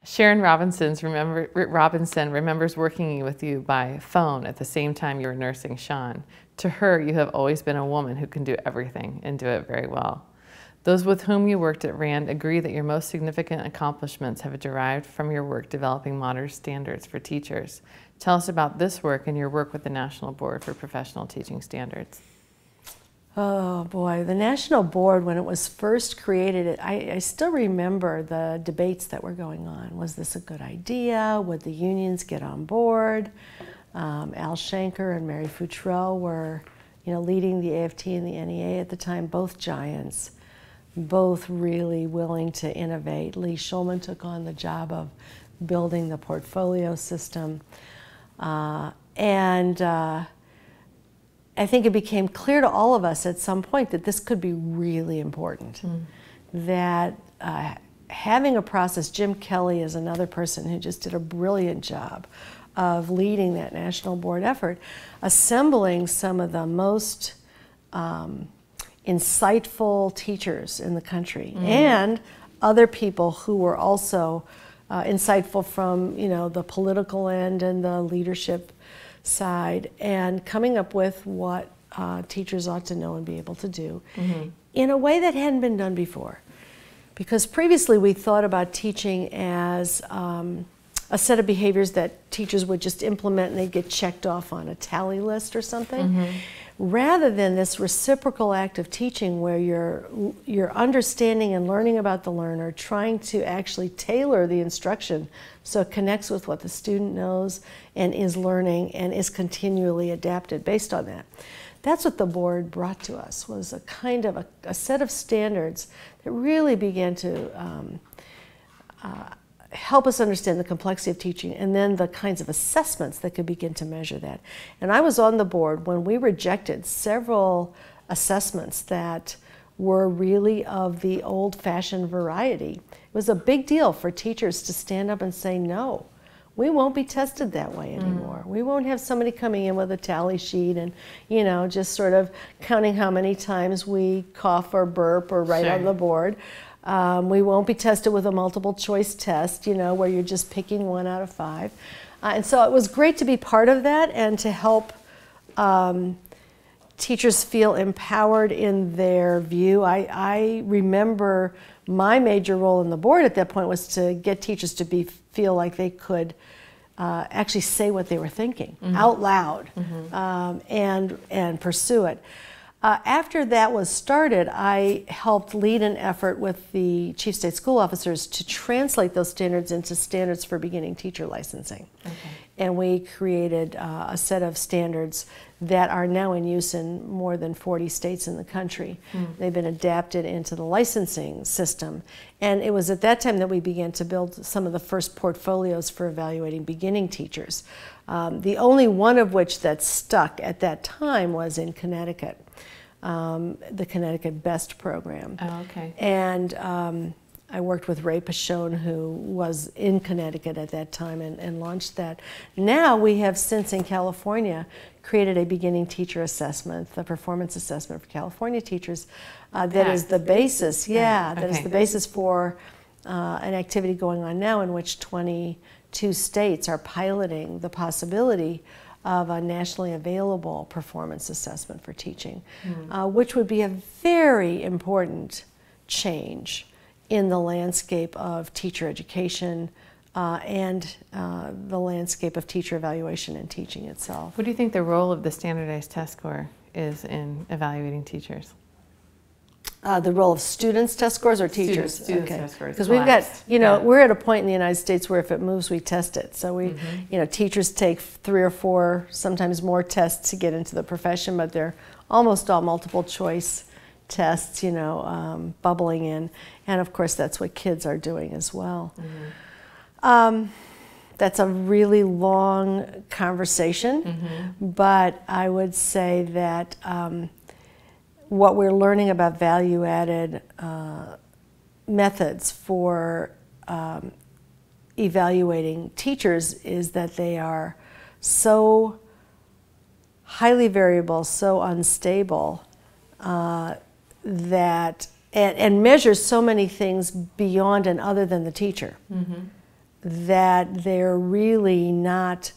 Sharon Robinson remembers working with you by phone at the same time you were nursing Sean. To her, you have always been a woman who can do everything and do it very well. Those with whom you worked at RAND agree that your most significant accomplishments have derived from your work developing modern standards for teachers. Tell us about this work and your work with the National Board for Professional Teaching Standards. Oh boy, the National Board, when it was first created, I still remember the debates that were going on. Was this a good idea? Would the unions get on board? Al Shanker and Mary Futrell were, leading the AFT and the NEA at the time, both giants, both really willing to innovate. Lee Shulman took on the job of building the portfolio system. I think it became clear to all of us at some point that this could be really important. That having a process, Jim Kelly is another person who just did a brilliant job of leading that national board effort, assembling some of the most insightful teachers in the country and other people who were also insightful from the political end and the leadership side, and coming up with what teachers ought to know and be able to do in a way that hadn't been done before. Because previously we thought about teaching as a set of behaviors that teachers would just implement and they'd get checked off on a tally list or something, rather than this reciprocal act of teaching where you're understanding and learning about the learner, trying to actually tailor the instruction so it connects with what the student knows and is learning and is continually adapted based on that. That's what the board brought to us, was a kind of a set of standards that really began to help us understand the complexity of teaching, and then the kinds of assessments that could begin to measure that. And I was on the board when we rejected several assessments that were really of the old-fashioned variety. It was a big deal for teachers to stand up and say, no, we won't be tested that way anymore. We won't have somebody coming in with a tally sheet and, just sort of counting how many times we cough or burp or write on the board. We won't be tested with a multiple choice test, where you're just picking 1 out of 5. And so it was great to be part of that and to help teachers feel empowered in their view. I remember my major role in the board at that point was to get teachers to feel like they could actually say what they were thinking out loud and pursue it. After that was started, I helped lead an effort with the Chief State School Officers to translate those standards into standards for beginning teacher licensing. And we created a set of standards that are now in use in more than 40 states in the country. They've been adapted into the licensing system. And it was at that time that we began to build some of the first portfolios for evaluating beginning teachers. The only one of which that stuck at that time was in Connecticut. The Connecticut BEST program. And I worked with Ray Pashone, who was in Connecticut at that time, and launched that. Now we have since in California created a beginning teacher assessment, the performance assessment for California teachers. That is the basis, that is the basis for an activity going on now in which 22 states are piloting the possibility of a nationally available performance assessment for teaching, which would be a very important change in the landscape of teacher education and the landscape of teacher evaluation and teaching itself. What do you think the role of the standardized test score is in evaluating teachers? The role of students' test scores or teachers? Students test scores. Because we've got, we're at a point in the United States where if it moves, we test it. So we, teachers take 3 or 4, sometimes more tests to get into the profession, but they're almost all multiple choice tests, bubbling in. And of course, that's what kids are doing as well. That's a really long conversation, but I would say that what we're learning about value-added methods for evaluating teachers is that they are so highly variable, so unstable, that and measures so many things beyond and other than the teacher. that they're really not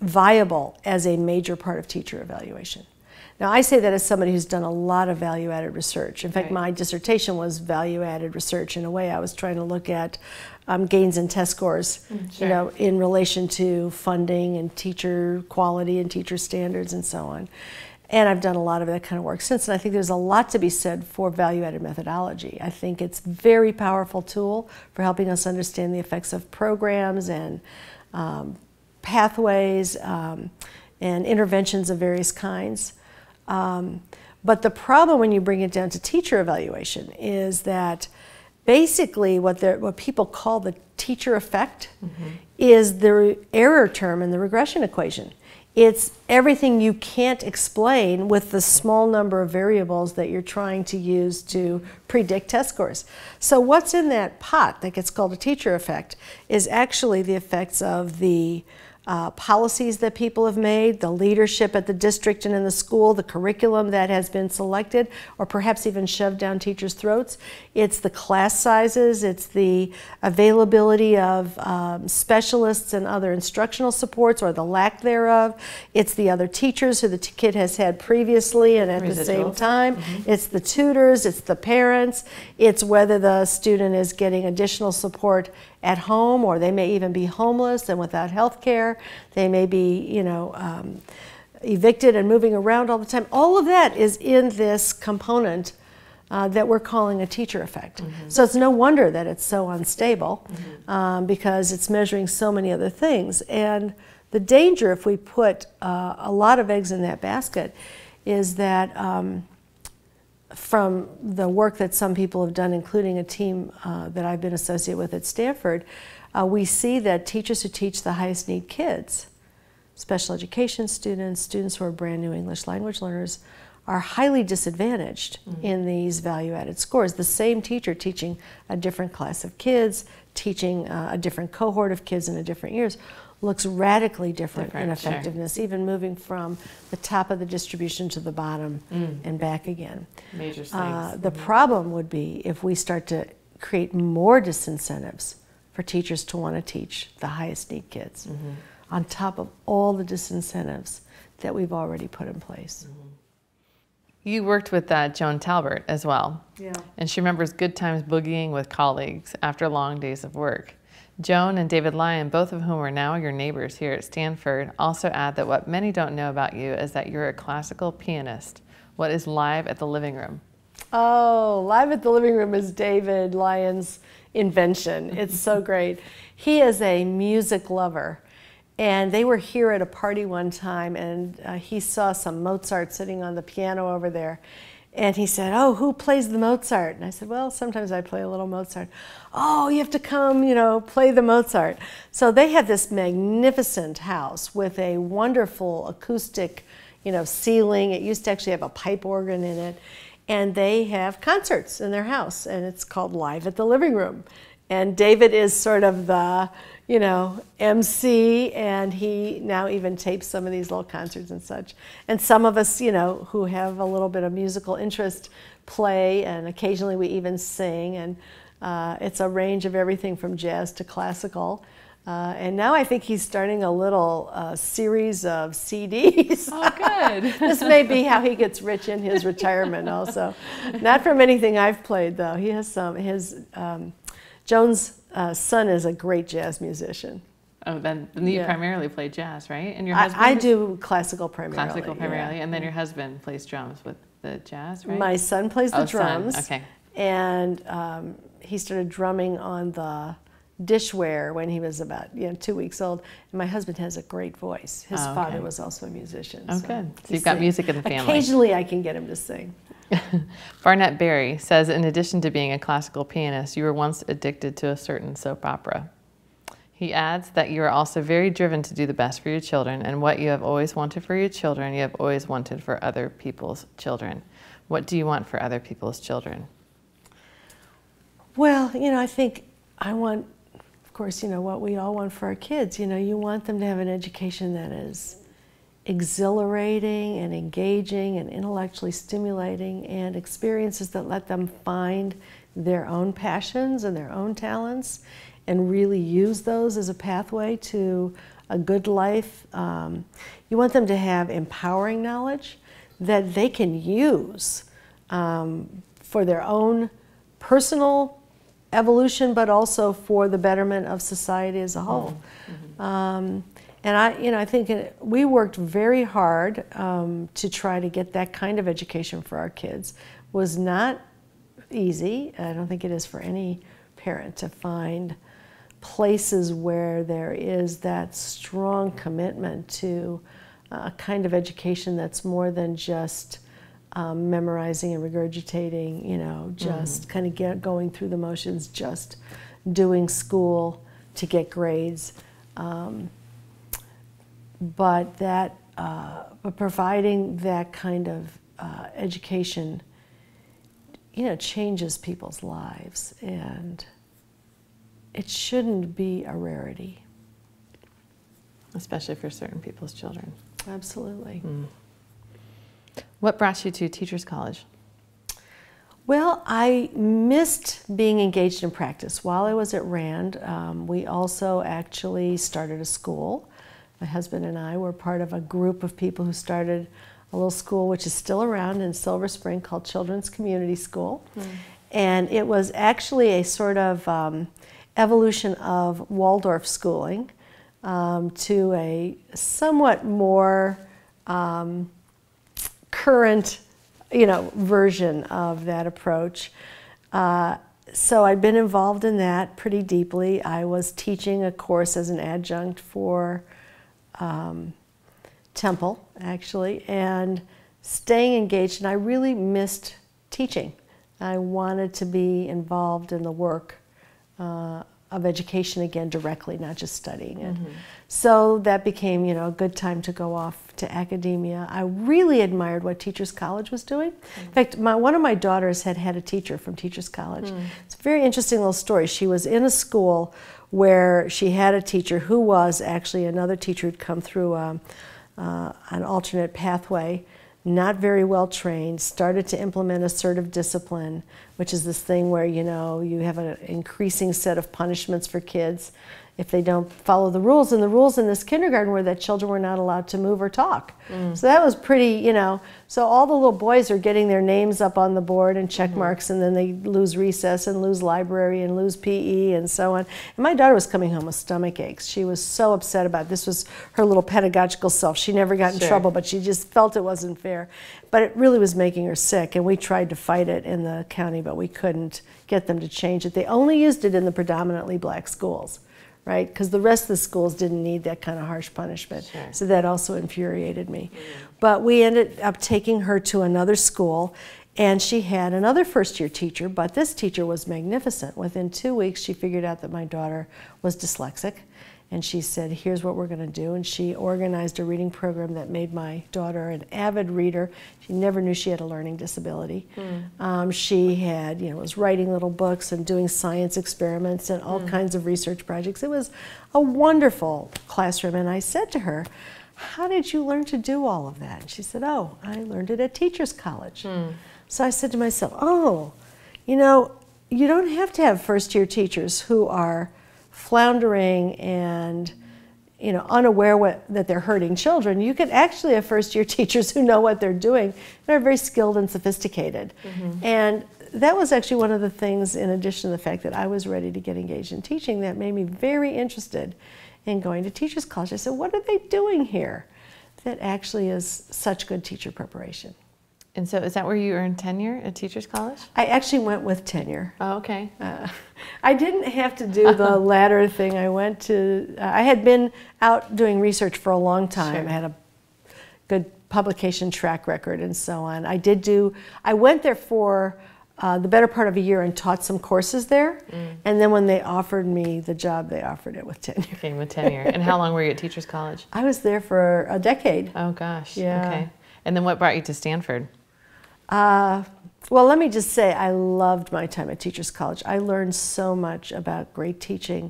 viable as a major part of teacher evaluation. Now, I say that as somebody who's done a lot of value-added research. In fact, my dissertation was value-added research. In a way, I was trying to look at gains in test scores, you know, in relation to funding and teacher quality and teacher standards and so on. And I've done a lot of that kind of work since, and I think there's a lot to be said for value-added methodology. I think it's a very powerful tool for helping us understand the effects of programs and pathways and interventions of various kinds. But the problem when you bring it down to teacher evaluation is that basically what people call the teacher effect is the error term in the regression equation. It's everything you can't explain with the small number of variables that you're trying to use to predict test scores. So what's in that pot that gets called a teacher effect is actually the effects of the policies that people have made, the leadership at the district and in the school, the curriculum that has been selected or perhaps even shoved down teachers' throats. It's the class sizes, it's the availability of specialists and other instructional supports or the lack thereof. It's the other teachers who the kid has had previously and at the same time. It's the tutors, it's the parents, it's whether the student is getting additional support at home, or they may even be homeless and without health care. They may be, you know, evicted and moving around all the time. All of that is in this component that we're calling a teacher effect. So it's no wonder that it's so unstable because it's measuring so many other things. And the danger if we put a lot of eggs in that basket is that from the work that some people have done, including a team that I've been associated with at Stanford, we see that teachers who teach the highest need kids, special education students, students who are brand new English language learners, are highly disadvantaged in these value-added scores. The same teacher teaching a different class of kids, teaching a different cohort of kids in a different years, looks radically different in effectiveness, even moving from the top of the distribution to the bottom and back again. Major swings. The problem would be if we start to create more disincentives for teachers to want to teach the highest need kids, on top of all the disincentives that we've already put in place. You worked with Joan Talbert as well. Yeah. And she remembers good times boogieing with colleagues after long days of work. Joan and David Lyon, both of whom are now your neighbors here at Stanford, also add that what many don't know about you is that you're a classical pianist. What is Live at the Living Room? Oh, Live at the Living Room is David Lyon's invention. It's so great. He is a music lover. And they were here at a party one time, and he saw some Mozart sitting on the piano over there. And he said, "Oh, who plays the Mozart?" And I said, "Well, sometimes I play a little Mozart." "Oh, you have to come, you know, play the Mozart." So they have this magnificent house with a wonderful acoustic, you know, ceiling. It used to actually have a pipe organ in it. And they have concerts in their house, and it's called Live at the Living Room. And David is sort of the, you know, MC, and he now even tapes some of these little concerts and such. And some of us, you know, who have a little bit of musical interest play, and occasionally we even sing, and it's a range of everything from jazz to classical. And now I think he's starting a little series of CDs. Oh, good. This may be how he gets rich in his retirement also. Not from anything I've played, though. He has some, Joan's son is a great jazz musician. Oh, then you primarily play jazz, right? And your husband? I do classical primarily. Classical primarily, and then your husband plays drums with the jazz, right? My son plays the drums. Son. Okay. And he started drumming on the dishware when he was about 2 weeks old. And my husband has a great voice. His father was also a musician. Oh, good. So you've got music in the family. Occasionally I can get him to sing. Barnett Berry says, in addition to being a classical pianist, you were once addicted to a certain soap opera. He adds that you are also very driven to do the best for your children, and what you have always wanted for your children, you have always wanted for other people's children. What do you want for other people's children? Well, I think I want, of course, what we all want for our kids. You want them to have an education that is exhilarating and engaging and intellectually stimulating, and experiences that let them find their own passions and their own talents and really use those as a pathway to a good life. You want them to have empowering knowledge that they can use for their own personal evolution, but also for the betterment of society as a whole. And I think we worked very hard to try to get that kind of education for our kids. It was not easy. I don't think it is for any parent to find places where there is that strong commitment to a kind of education that's more than just memorizing and regurgitating, just kind of going through the motions, just doing school to get grades. But providing that kind of education, changes people's lives, and it shouldn't be a rarity. Especially for certain people's children. Absolutely. What brought you to Teachers College? Well, I missed being engaged in practice. While I was at Rand, we also actually started a school. My husband and I were part of a group of people who started a little school which is still around in Silver Spring called Children's Community School. And it was actually a sort of evolution of Waldorf schooling to a somewhat more current version of that approach. So I'd been involved in that pretty deeply. I was teaching a course as an adjunct for Temple, actually, and staying engaged, and I really missed teaching. I wanted to be involved in the work of education again directly, not just studying it. So that became, a good time to go off to academia. I really admired what Teachers College was doing. In fact, one of my daughters had a teacher from Teachers College. It's a very interesting little story. She was in a school where she had a teacher who was actually another teacher who'd come through an alternate pathway, not very well trained, started to implement assertive discipline, which is this thing where, you have an increasing set of punishments for kids if they don't follow the rules. And the rules in this kindergarten were that children were not allowed to move or talk. So that was pretty, so all the little boys are getting their names up on the board and check marks, and then they lose recess and lose library and lose PE and so on. And my daughter was coming home with stomach aches. She was so upset about it. This was her little pedagogical self. She never got in trouble, but she just felt it wasn't fair. But it really was making her sick, and we tried to fight it in the county, but we couldn't get them to change it. They only used it in the predominantly black schools, right? Because the rest of the schools didn't need that kind of harsh punishment. So that also infuriated me. But we ended up taking her to another school, and she had another first-year teacher, but this teacher was magnificent. Within 2 weeks, she figured out that my daughter was dyslexic, and she said, here's what we're going to do. And she organized a reading program that made my daughter an avid reader. She never knew she had a learning disability. She had, was writing little books and doing science experiments and all kinds of research projects. It was a wonderful classroom. And I said to her, how did you learn to do all of that? And she said, oh, I learned it at Teachers College. So I said to myself, oh, you don't have to have first-year teachers who are floundering and unaware that they're hurting children. You could actually have first-year teachers who know what they're doing. They're very skilled and sophisticated. And that was actually one of the things, in addition to the fact that I was ready to get engaged in teaching, that made me very interested in going to Teachers College. I said, what are they doing here that actually is such good teacher preparation? And so is that where you earned tenure at Teachers College? I actually went with tenure. Oh, okay. I didn't have to do the latter thing. I went to, I had been out doing research for a long time. I had a good publication track record and so on. I went there for the better part of a year and taught some courses there. And then when they offered me the job, they offered it with tenure. Okay, with tenure. And how long were you at Teachers College? I was there for a decade. Oh, gosh. Yeah. Okay. And then what brought you to Stanford? Well, let me just say I loved my time at Teachers College. I learned so much about great teaching,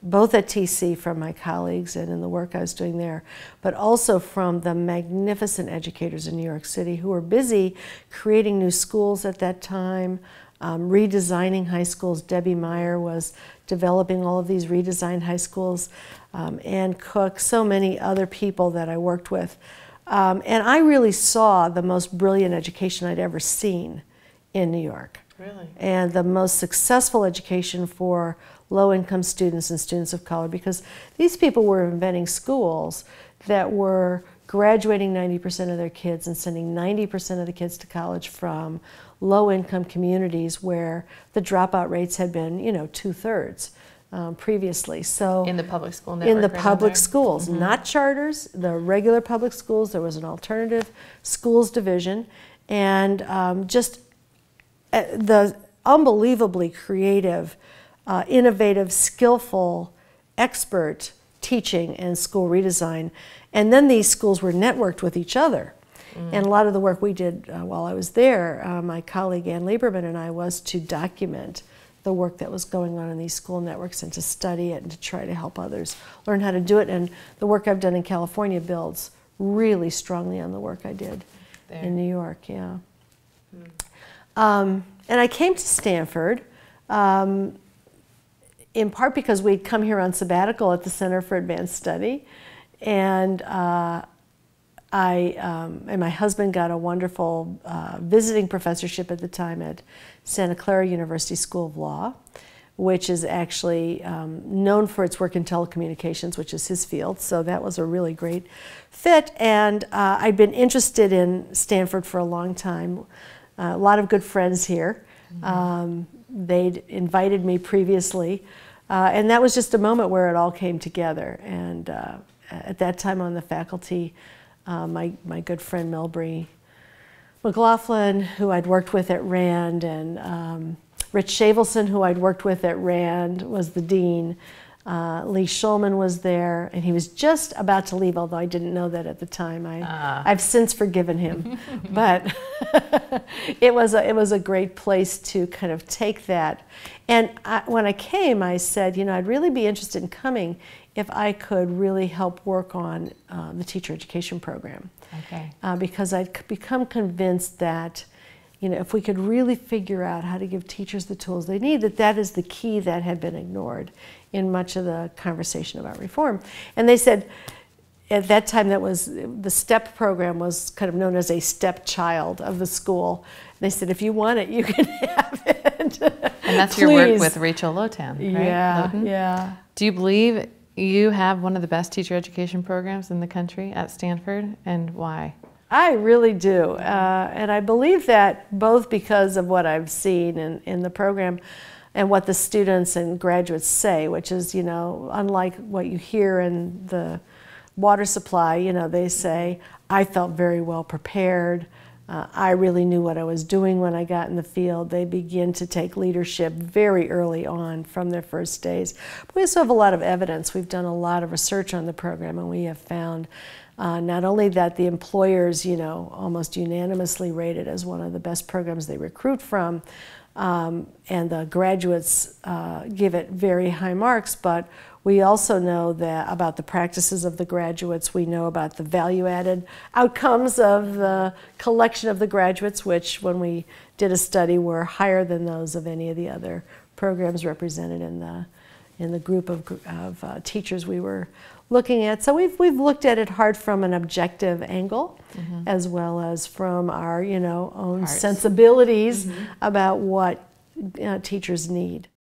both at TC from my colleagues and in the work I was doing there, but also from the magnificent educators in New York City who were busy creating new schools at that time, redesigning high schools. Debbie Meyer was developing all of these redesigned high schools. Ann Cook, so many other people that I worked with. And I really saw the most brilliant education I'd ever seen in New York. Really? And the most successful education for low-income students and students of color, because these people were inventing schools that were graduating 90% of their kids and sending 90% of the kids to college from low-income communities where the dropout rates had been, you know, 2/3 previously. So in the public school network? In the right public schools, mm-hmm. not charters, the regular public schools. There was an alternative schools division, and just the unbelievably creative, innovative, skillful, expert teaching and school redesign. And then these schools were networked with each other. And a lot of the work we did while I was there, my colleague Ann Lieberman and I, was to document the work that was going on in these school networks and to study it and to try to help others learn how to do it. And the work I've done in California builds really strongly on the work I did there in New York, yeah. And I came to Stanford in part because we'd come here on sabbatical at the Center for Advanced Study, and and my husband got a wonderful visiting professorship at the time at Santa Clara University School of Law, which is actually known for its work in telecommunications, which is his field, so that was a really great fit. And I'd been interested in Stanford for a long time. A lot of good friends here. They'd invited me previously, and that was just a moment where it all came together. And at that time on the faculty, my good friend Melbury McLaughlin, who I'd worked with at Rand, and Rich Shavelson, who I'd worked with at Rand, was the dean. Lee Shulman was there, and he was just about to leave, although I didn't know that at the time. I've since forgiven him, but it was a great place to kind of take that. And when I came, I said, you know, I'd really be interested in coming if I could really help work on the teacher education program. Okay. Because I'd become convinced that, you know, if we could really figure out how to give teachers the tools they need, that is the key that had been ignored in much of the conversation about reform. And they said, at that time, that was the STEP program was kind of known as a stepchild of the school. They said, if you want it, you can have it. And that's your work with Rachel Lotan, right? Yeah, Lotan? yeah. Do you believe you have one of the best teacher education programs in the country at Stanford, and why? I really do, and I believe that both because of what I've seen in the program and what the students and graduates say, which is, you know, unlike what you hear in the water supply, you know, they say, I felt very well prepared, I really knew what I was doing when I got in the field. They begin to take leadership very early on from their first days. But we also have a lot of evidence. We've done a lot of research on the program, and we have found not only that the employers, you know, almost unanimously rate it as one of the best programs they recruit from, and the graduates give it very high marks, but we also know that about the practices of the graduates. We know about the value-added outcomes of the collection of the graduates, which, when we did a study, were higher than those of any of the other programs represented in the group of teachers we were looking at. So we've looked at it hard from an objective angle, as well as from our, you know, own sensibilities about what teachers need.